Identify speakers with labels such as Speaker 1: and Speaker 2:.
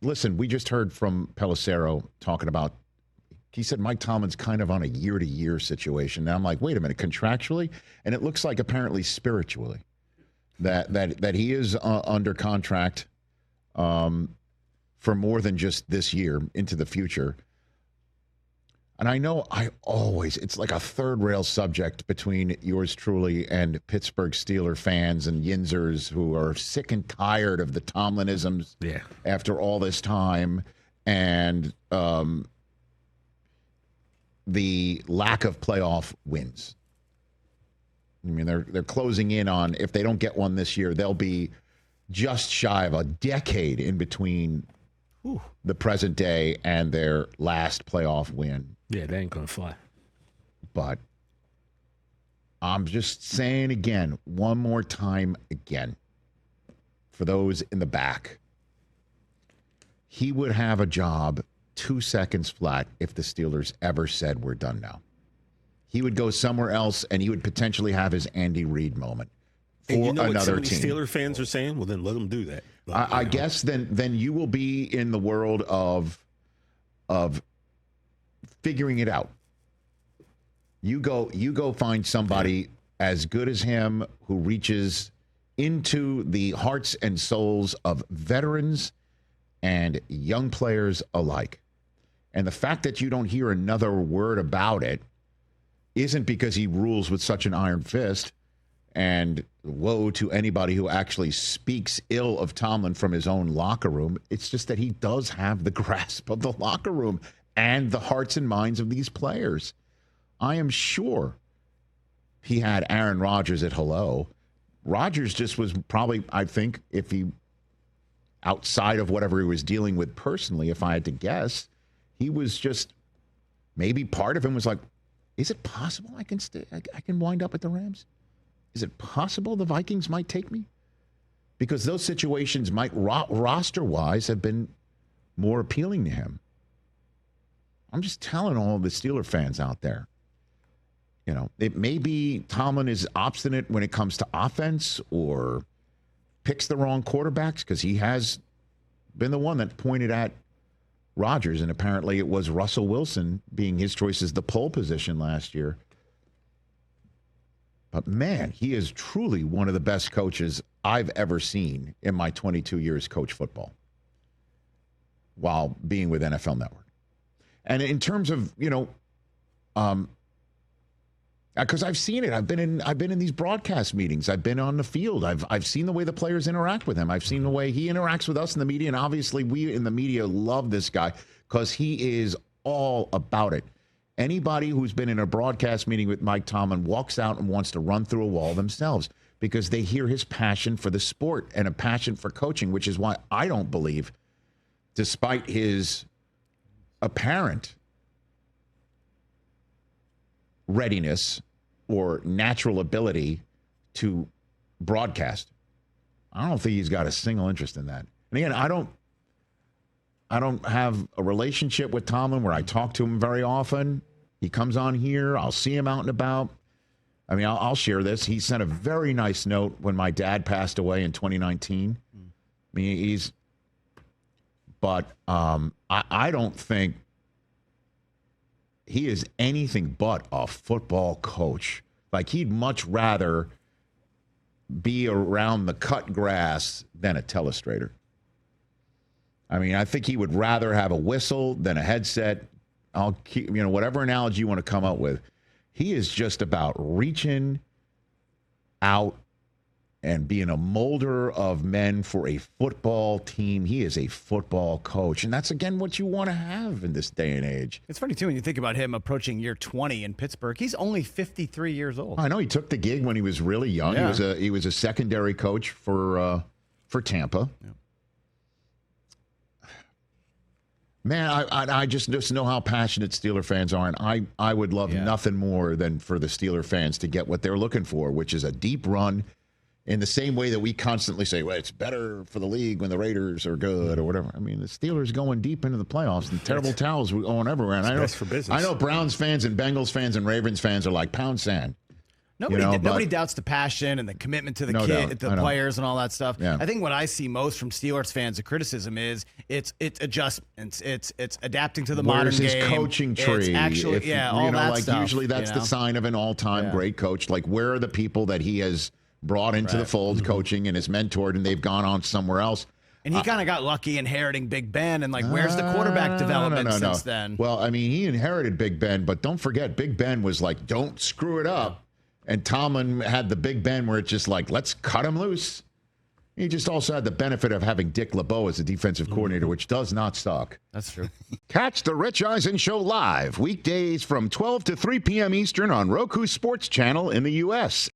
Speaker 1: listen, we just heard from Pelissero talking about, he said Mike Tomlin's kind of on a year-to-year situation. Now I'm like, wait a minute, contractually? And it looks like apparently spiritually that he is under contract for more than just this year into the future. And I know it's like a third rail subject between yours truly and Pittsburgh Steeler fans and Yinzers who are sick and tired of the Tomlinisms after all this time and the lack of playoff wins. I mean, they're closing in on, if they don't get one this year, they'll be just shy of a decade in between the present day and their last playoff win.
Speaker 2: Yeah, they ain't going to fly.
Speaker 1: But I'm just saying again, one more time again, for those in the back, he would have a job 2 seconds flat if the Steelers ever said we're done now. He would go somewhere else, and he would potentially have his Andy Reid moment for
Speaker 3: and you know
Speaker 1: another
Speaker 3: what so many
Speaker 1: team.
Speaker 3: Steeler fans are saying? Well, then let them do that.
Speaker 1: I guess then you will be in the world of figuring it out. You go find somebody as good as him who reaches into the hearts and souls of veterans and young players alike. And the fact that you don't hear another word about it isn't because he rules with such an iron fist, and woe to anybody who actually speaks ill of Tomlin from his own locker room. It's just that he does have the grasp of the locker room and the hearts and minds of these players. I am sure he had Aaron Rodgers at hello. Rodgers just was probably, I think, if he, outside of whatever he was dealing with personally, if I had to guess, he was just, maybe part of him was like, is it possible I can wind up at the Rams? Is it possible the Vikings might take me? Because those situations might roster-wise have been more appealing to him. I'm just telling all the Steeler fans out there, you know, it may be Tomlin is obstinate when it comes to offense or picks the wrong quarterbacks, because he has been the one that pointed at Rodgers, and apparently it was Russell Wilson being his choice as the pole position last year. But man, he is truly one of the best coaches I've ever seen in my 22 years coach football while being with NFL Network. And in terms of, you know, because I've seen it. I've been in these broadcast meetings. I've been on the field. I've seen the way the players interact with him. I've seen the way he interacts with us in the media. And obviously we in the media love this guy because he is all about it. Anybody who's been in a broadcast meeting with Mike Tomlin walks out and wants to run through a wall themselves because they hear his passion for the sport and a passion for coaching, which is why I don't believe, despite his apparent readiness or natural ability to broadcast, I don't think he's got a single interest in that. And again, I don't have a relationship with Tomlin where I talk to him very often. He comes on here. I'll see him out and about. I mean, I'll share this. He sent a very nice note when my dad passed away in 2019. I mean, I don't think he is anything but a football coach. Like, he'd much rather be around the cut grass than a telestrator. I mean, I think he would rather have a whistle than a headset. I'll keep, you know, whatever analogy you want to come up with. He is just about reaching out and being a molder of men for a football team. He is a football coach. And that's, again, what you want to have in this day and age.
Speaker 4: It's funny, too, when you think about him approaching year 20 in Pittsburgh. He's only 53 years old.
Speaker 1: I know. He took the gig when he was really young. Yeah. He was a secondary coach for Tampa. Yeah. Man, I just know how passionate Steeler fans are, and I would love nothing more than for the Steeler fans to get what they're looking for, which is a deep run in the same way that we constantly say, well, it's better for the league when the Raiders are good or whatever. I mean, the Steelers going deep into the playoffs and terrible towels going everywhere. And
Speaker 3: it's best for business.
Speaker 1: I know Browns fans and Bengals fans and Ravens fans are like, pound sand.
Speaker 4: Nobody doubts the passion and the commitment to the the players and all that stuff.
Speaker 1: Yeah.
Speaker 4: I think what I see most from Steelers fans, the criticism is it's adjustments. It's adapting to the modern game.
Speaker 1: Where's his coaching tree?
Speaker 4: It's actually, all that stuff.
Speaker 1: Usually that's the sign of an all-time great coach. Like, where are the people that he has brought into the fold coaching and has mentored, and they've gone on somewhere else?
Speaker 4: And he kind of got lucky inheriting Big Ben, and where's the quarterback development since then?
Speaker 1: Well, I mean, he inherited Big Ben, but don't forget, Big Ben was like, don't screw it up. And Tomlin had the Big Ben where it's just like, let's cut him loose. He just also had the benefit of having Dick LeBeau as a defensive coordinator, which does not suck.
Speaker 4: That's true.
Speaker 1: Catch the Rich Eisen Show live weekdays from 12 to 3 p.m. Eastern on Roku Sports Channel in the U.S.